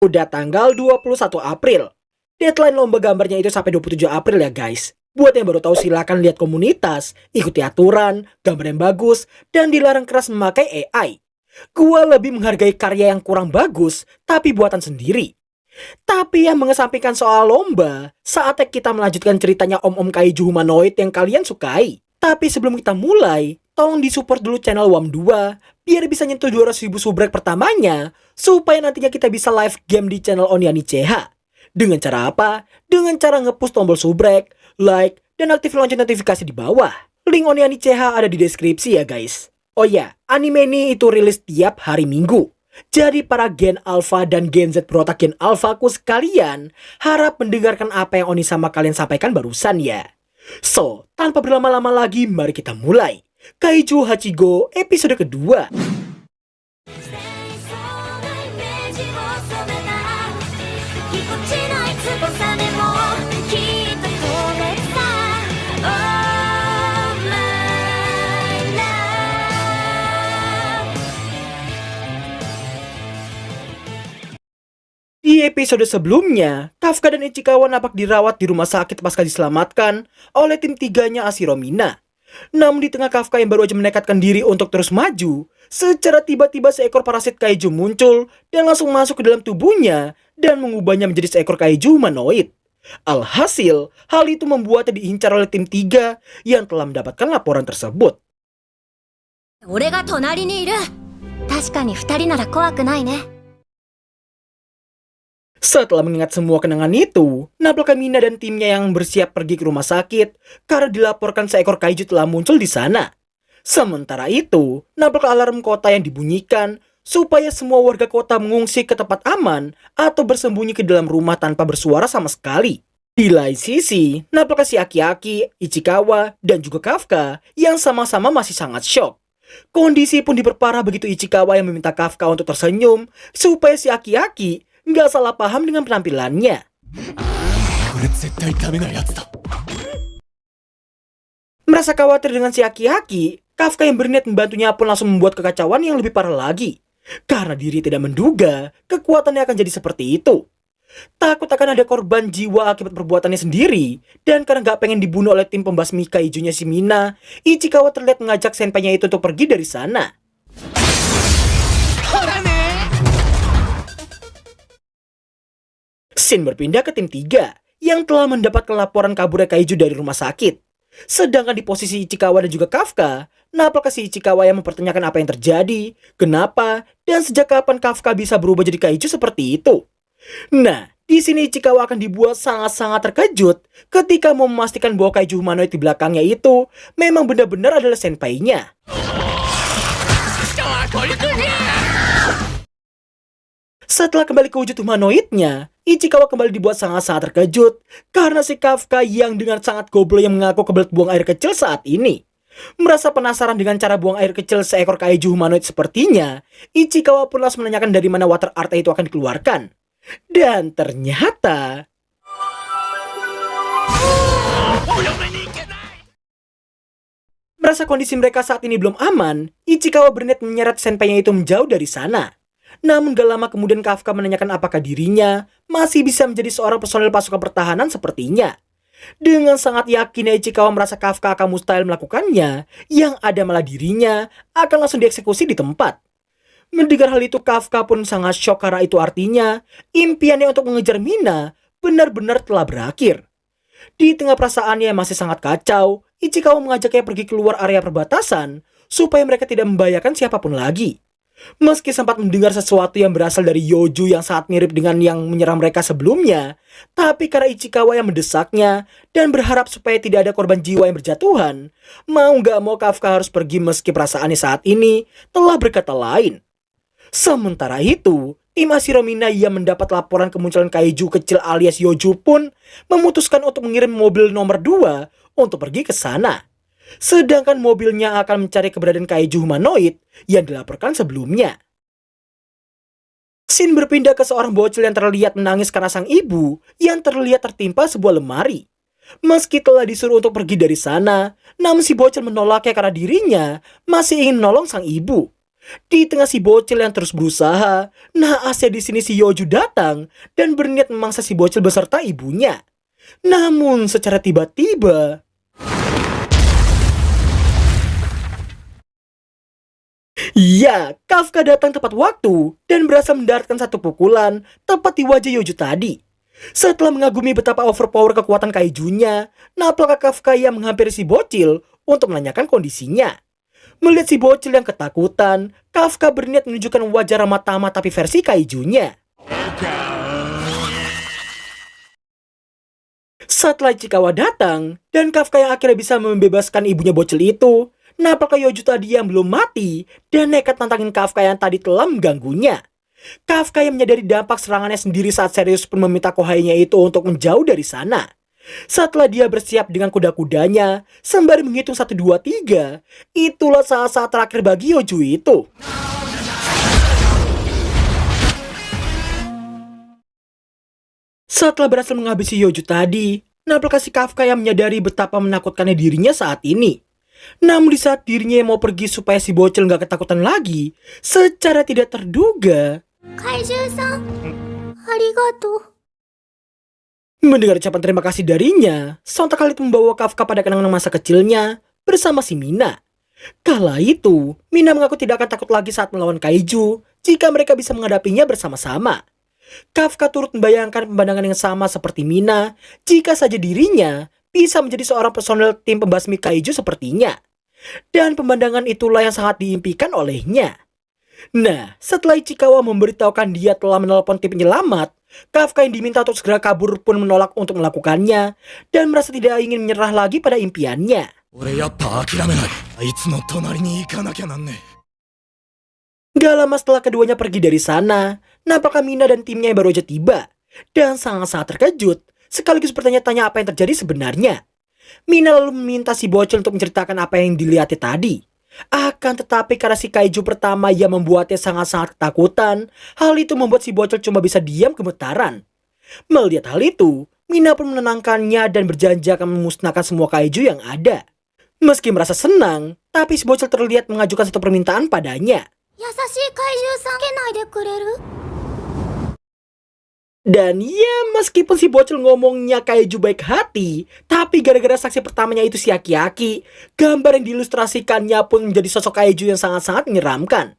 Udah tanggal 21 April. Deadline lomba gambarnya itu sampai 27 April ya guys. Buat yang baru tahu silakan lihat komunitas, ikuti aturan, gambar yang bagus, dan dilarang keras memakai AI. Gua lebih menghargai karya yang kurang bagus, tapi buatan sendiri. Tapi yang mengesampingkan soal lomba, saatnya kita melanjutkan ceritanya om-om kaiju humanoid yang kalian sukai. Tapi sebelum kita mulai, tolong disupport dulu channel WAM2, biar bisa nyentuh 200.000 subrek pertamanya, supaya nantinya kita bisa live game di channel Oniani CH. Dengan cara apa? Dengan cara nge-push tombol subrek, like, dan aktif lonceng notifikasi di bawah. Link Oniani CH ada di deskripsi ya guys. Oh ya, anime ini itu rilis tiap hari Minggu. Jadi para Gen Alpha dan Gen Z berotak Gen Alphaku sekalian, harap mendengarkan apa yang Oni sama kalian sampaikan barusan ya. So, tanpa berlama-lama lagi, mari kita mulai. Kaiju Hachigo episode kedua. Di episode sebelumnya, Kafka dan Ichikawa nampak dirawat di rumah sakit pasca diselamatkan oleh tim tiganya Ashiro Mina. Namun di tengah Kafka yang baru aja menekatkan diri untuk terus maju, secara tiba-tiba seekor parasit kaiju muncul dan langsung masuk ke dalam tubuhnya dan mengubahnya menjadi seekor kaiju humanoid. Alhasil, hal itu membuatnya diincar oleh tim 3 yang telah mendapatkan laporan tersebut. Setelah mengingat semua kenangan itu, Napalka Mina dan timnya yang bersiap pergi ke rumah sakit karena dilaporkan seekor kaiju telah muncul di sana. Sementara itu, Napalka alarm kota yang dibunyikan supaya semua warga kota mengungsi ke tempat aman atau bersembunyi ke dalam rumah tanpa bersuara sama sekali. Di lain sisi, Napalka si Aki-Aki, Ichikawa, dan juga Kafka yang sama-sama masih sangat shock. Kondisi pun diperparah begitu Ichikawa yang meminta Kafka untuk tersenyum supaya si Aki-Aki nggak salah paham dengan penampilannya. Merasa khawatir dengan si Aki-Aki, Kafka yang berniat membantunya pun langsung membuat kekacauan yang lebih parah lagi. Karena diri tidak menduga kekuatannya akan jadi seperti itu. Takut akan ada korban jiwa akibat perbuatannya sendiri, dan karena nggak pengen dibunuh oleh tim pembasmi kaijunya si Mina, Ichikawa terlihat mengajak senpainya itu untuk pergi dari sana. Scene berpindah ke tim 3 yang telah mendapatkan laporan kaburnya kaiju dari rumah sakit. Sedangkan di posisi Ichikawa dan juga Kafka, Napalka si Ichikawa yang mempertanyakan apa yang terjadi, kenapa, dan sejak kapan Kafka bisa berubah jadi kaiju seperti itu. Nah, di sini Ichikawa akan dibuat sangat-sangat terkejut ketika mau memastikan bahwa kaiju humanoid di belakangnya itu memang benar-benar adalah senpainya. Setelah kembali ke wujud humanoidnya, Ichikawa kembali dibuat sangat-sangat terkejut karena si Kafka yang dengan sangat goblok yang mengaku kebelet buang air kecil saat ini. Merasa penasaran dengan cara buang air kecil seekor kaiju humanoid sepertinya, Ichikawa pun langsung menanyakan dari mana water art itu akan dikeluarkan. Dan ternyata merasa kondisi mereka saat ini belum aman, Ichikawa berniat menyeret senpainya itu menjauh dari sana. Namun gak lama kemudian Kafka menanyakan apakah dirinya masih bisa menjadi seorang personel pasukan pertahanan sepertinya. Dengan sangat yakin Ichikawa merasa Kafka akan mustahil melakukannya, yang ada malah dirinya akan langsung dieksekusi di tempat. Mendengar hal itu Kafka pun sangat shock karena itu artinya impiannya untuk mengejar Mina benar-benar telah berakhir. Di tengah perasaannya yang masih sangat kacau, Ichikawa mengajaknya pergi keluar area perbatasan supaya mereka tidak membahayakan siapapun lagi. Meski sempat mendengar sesuatu yang berasal dari Yoju yang sangat mirip dengan yang menyerang mereka sebelumnya, tapi karena Ichikawa yang mendesaknya dan berharap supaya tidak ada korban jiwa yang berjatuhan, mau gak mau Kafka harus pergi meski perasaannya saat ini telah berkata lain. Sementara itu, tim Ashiro Mina yang mendapat laporan kemunculan kaiju kecil alias Yoju pun memutuskan untuk mengirim mobil nomor 2 untuk pergi ke sana. Sedangkan mobilnya akan mencari keberadaan kaiju humanoid yang dilaporkan sebelumnya. Scene berpindah ke seorang bocil yang terlihat menangis karena sang ibu yang terlihat tertimpa sebuah lemari. Meski telah disuruh untuk pergi dari sana, namun si bocil menolaknya karena dirinya masih ingin menolong sang ibu. Di tengah si bocil yang terus berusaha, naasnya di sini si Yoju datang dan berniat memangsa si bocil beserta ibunya. Namun secara tiba-tiba, ya, Kafka datang tepat waktu dan berhasil mendaratkan satu pukulan tepat di wajah Yoju tadi. Setelah mengagumi betapa overpower kekuatan kaijunya, nampaknya Kafka yang menghampiri si bocil untuk menanyakan kondisinya. Melihat si bocil yang ketakutan, Kafka berniat menunjukkan wajah ramah tamah tapi versi kaijunya. Setelah Ichikawa datang, dan Kafka yang akhirnya bisa membebaskan ibunya bocil itu, nampaknya Yoju tadi yang belum mati, dan nekat nantangin Kafka yang tadi telah mengganggunya. Kafka yang menyadari dampak serangannya sendiri saat serius pun meminta kohainya itu untuk menjauh dari sana. Setelah dia bersiap dengan kuda-kudanya, sembari menghitung 1, 2, 3, itulah saat-saat terakhir bagi Yoju itu. Setelah berhasil menghabisi Yoju tadi, nampaknya si Kafka yang menyadari betapa menakutkannya dirinya saat ini. Namun di saat dirinya mau pergi supaya si bocil nggak ketakutan lagi, secara tidak terduga, Kaiju-san, arigato. mendengar ucapan terima kasih darinya, sontak hal itu membawa Kafka pada kenangan masa kecilnya bersama si Mina. Kala itu, Mina mengaku tidak akan takut lagi saat melawan kaiju jika mereka bisa menghadapinya bersama-sama. Kafka turut membayangkan pemandangan yang sama seperti Mina jika saja dirinya bisa menjadi seorang personel tim pembasmi kaiju sepertinya. Dan pemandangan itulah yang sangat diimpikan olehnya. Nah, setelah Ichikawa memberitahukan dia telah menelpon tim penyelamat, Kafka yang diminta untuk segera kabur pun menolak untuk melakukannya dan merasa tidak ingin menyerah lagi pada impiannya. Gak lama setelah keduanya pergi dari sana, nampaknya Mina dan timnya yang baru aja tiba dan sangat-sangat terkejut sekaligus bertanya-tanya apa yang terjadi sebenarnya. Mina lalu meminta si bocil untuk menceritakan apa yang dilihatnya tadi. Akan tetapi karena si kaiju pertama yang membuatnya sangat-sangat ketakutan, hal itu membuat si bocil cuma bisa diam gemetaran. Melihat hal itu, Mina pun menenangkannya dan berjanji akan memusnahkan semua kaiju yang ada. Meski merasa senang, tapi si bocil terlihat mengajukan satu permintaan padanya. Yasashii kaiju-san, kenai de kureru? Dan ya, meskipun si bocil ngomongnya kaiju baik hati, tapi gara-gara saksi pertamanya itu si Aki-Aki, gambar yang diilustrasikannya pun menjadi sosok kaiju yang sangat-sangat menyeramkan.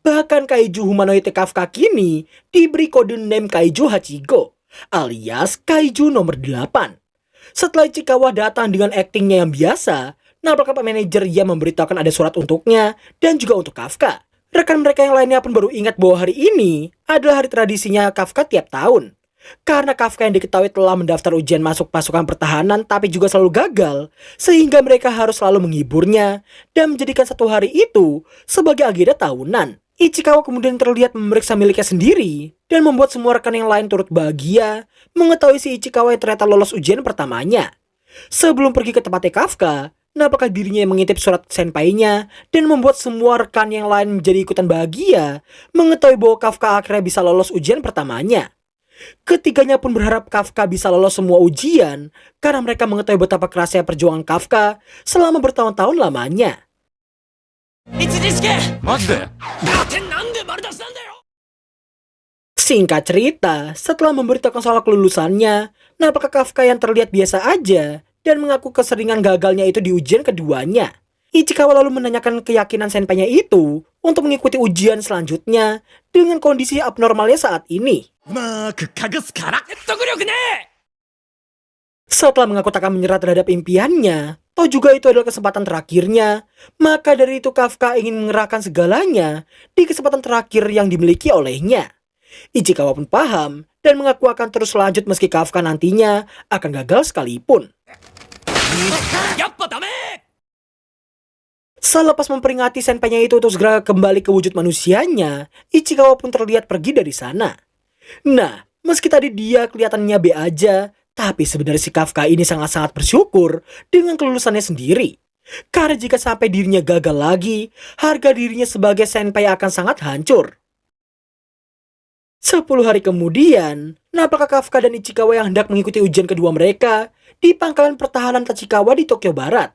Bahkan kaiju humanoid Kafka kini diberi kode name kaiju Hachigo, alias kaiju nomor 8. Setelah Ichikawa datang dengan aktingnya yang biasa, nampaknya Pak Manajer yang memberitahukan ada surat untuknya dan juga untuk Kafka. Rekan mereka yang lainnya pun baru ingat bahwa hari ini adalah hari tradisinya Kafka tiap tahun. Karena Kafka yang diketahui telah mendaftar ujian masuk pasukan pertahanan tapi juga selalu gagal, sehingga mereka harus selalu menghiburnya dan menjadikan satu hari itu sebagai agenda tahunan. Ichikawa kemudian terlihat memeriksa miliknya sendiri dan membuat semua rekan yang lain turut bahagia mengetahui si Ichikawa yang ternyata lolos ujian pertamanya. Sebelum pergi ke tempatnya Kafka, nampaknya dirinya yang mengintip surat senpainya dan membuat semua rekan yang lain menjadi ikutan bahagia mengetahui bahwa Kafka akhirnya bisa lolos ujian pertamanya. Ketiganya pun berharap Kafka bisa lolos semua ujian karena mereka mengetahui betapa kerasnya perjuangan Kafka selama bertahun-tahun lamanya. Singkat cerita, setelah memberitahukan soal kelulusannya, nampaknya Kafka yang terlihat biasa aja dan mengaku keseringan gagalnya itu di ujian keduanya. Ichikawa lalu menanyakan keyakinan senpainya itu untuk mengikuti ujian selanjutnya dengan kondisi abnormalnya saat ini. Setelah mengaku tak akan menyerah terhadap impiannya, toh juga itu adalah kesempatan terakhirnya, maka dari itu Kafka ingin mengerahkan segalanya di kesempatan terakhir yang dimiliki olehnya. Ichikawa pun paham dan mengaku akan terus lanjut meski Kafka nantinya akan gagal sekalipun. Selepas memperingati senpainya itu untuk segera kembali ke wujud manusianya, Ichikawa pun terlihat pergi dari sana. Nah, meski tadi dia kelihatannya B aja, tapi sebenarnya si Kafka ini sangat-sangat bersyukur dengan kelulusannya sendiri. Karena jika sampai dirinya gagal lagi, harga dirinya sebagai senpai akan sangat hancur. 10 hari kemudian, nampaknya Kafka dan Ichikawa yang hendak mengikuti ujian kedua mereka di pangkalan pertahanan Tachikawa di Tokyo Barat.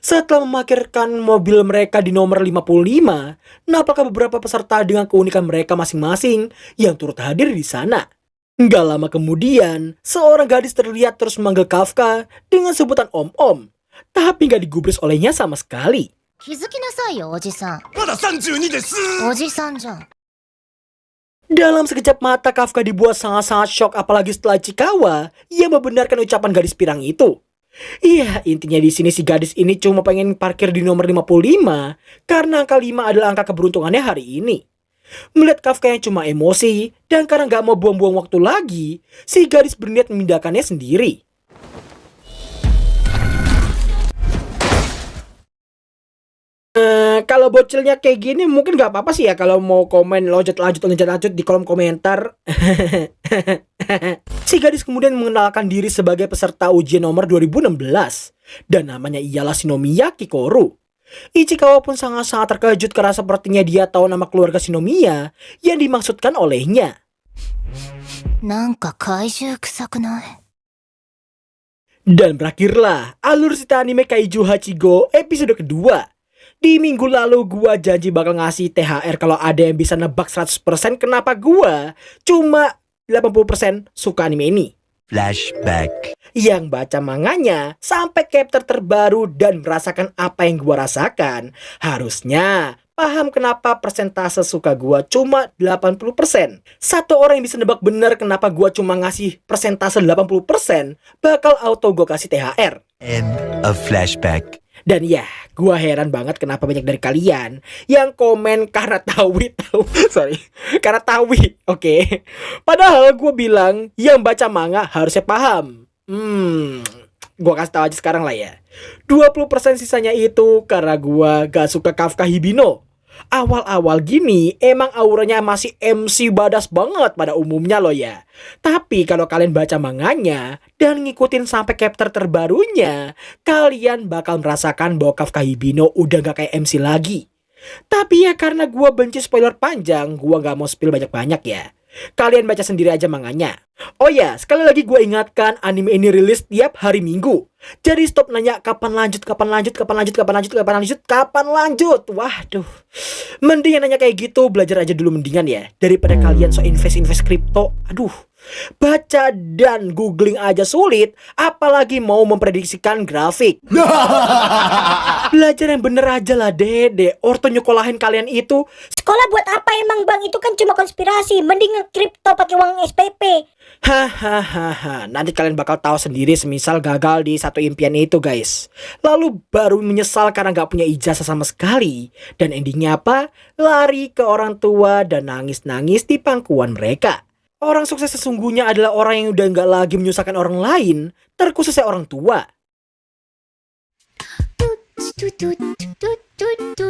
Setelah memarkirkan mobil mereka di nomor 55, nampaknya beberapa peserta dengan keunikan mereka masing-masing yang turut hadir di sana. Nggak lama kemudian, seorang gadis terlihat terus memanggil Kafka dengan sebutan Om-Om, tapi nggak digubris olehnya sama sekali. 気づきなさいよ、おじさん。まだ32です。おじさんじゃん。 Dalam sekejap mata Kafka dibuat sangat-sangat shock apalagi setelah Ichikawa yang membenarkan ucapan gadis pirang itu. Iya, intinya di sini si gadis ini cuma pengen parkir di nomor 55 karena angka 5 adalah angka keberuntungannya hari ini. Melihat Kafka yang cuma emosi dan karena gak mau buang-buang waktu lagi, si gadis berniat memindahkannya sendiri. Kalau bocilnya kayak gini mungkin gak apa-apa sih ya kalau mau komen lanjut di kolom komentar. Si gadis kemudian mengenalkan diri sebagai peserta ujian nomor 2016 dan namanya ialah Shinomiya Kikoru. Ichikawa pun sangat-sangat terkejut karena sepertinya dia tahu nama keluarga Shinomiya yang dimaksudkan olehnya. なんか怪獣臭くない？ Dan berakhirlah alur cerita anime Kaiju Hachigo episode kedua. Di minggu lalu gua janji bakal ngasih THR kalau ada yang bisa nebak 100% kenapa gua cuma 80% suka anime ini. Flashback. Yang baca manganya sampai chapter terbaru dan merasakan apa yang gua rasakan, harusnya paham kenapa persentase suka gua cuma 80%. Satu orang yang bisa nebak bener kenapa gua cuma ngasih persentase 80%, bakal auto gua kasih THR. End of flashback. Dan ya, gua heran banget kenapa banyak dari kalian yang komen karena karena tawi, oke. Padahal gua bilang yang baca manga harusnya paham. Gua kasih tahu aja sekarang lah ya. 20% sisanya itu karena gua gak suka Kafka Hibino. Awal-awal gini emang auranya masih MC badas banget pada umumnya loh ya. Tapi kalau kalian baca manganya dan ngikutin sampai chapter terbarunya, kalian bakal merasakan bahwa Kafka Hibino udah gak kayak MC lagi. Tapi ya karena gua benci spoiler panjang, gua gak mau spill banyak-banyak ya. Kalian baca sendiri aja manganya. Oh ya, sekali lagi gue ingatkan anime ini rilis tiap hari Minggu. Jadi stop nanya kapan lanjut. Waduh. Mendingan nanya kayak gitu, belajar aja dulu mendingan ya. Daripada kalian so invest kripto. Aduh. Baca dan googling aja sulit, apalagi mau memprediksikan grafik. Belajar yang bener aja lah, Dede. Orto nyekolahin kalian itu. Sekolah buat apa emang bang? Itu kan cuma konspirasi. Mending kripto pakai uang SPP. Hahaha, nanti kalian bakal tahu sendiri semisal gagal di satu impian itu guys. Lalu baru menyesal karena gak punya ijazah sama sekali. Dan endingnya apa? Lari ke orang tua dan nangis-nangis di pangkuan mereka. Orang sukses sesungguhnya adalah orang yang udah gak lagi menyusahkan orang lain, terkhususnya orang tua.トゥトゥトゥトゥトゥトゥ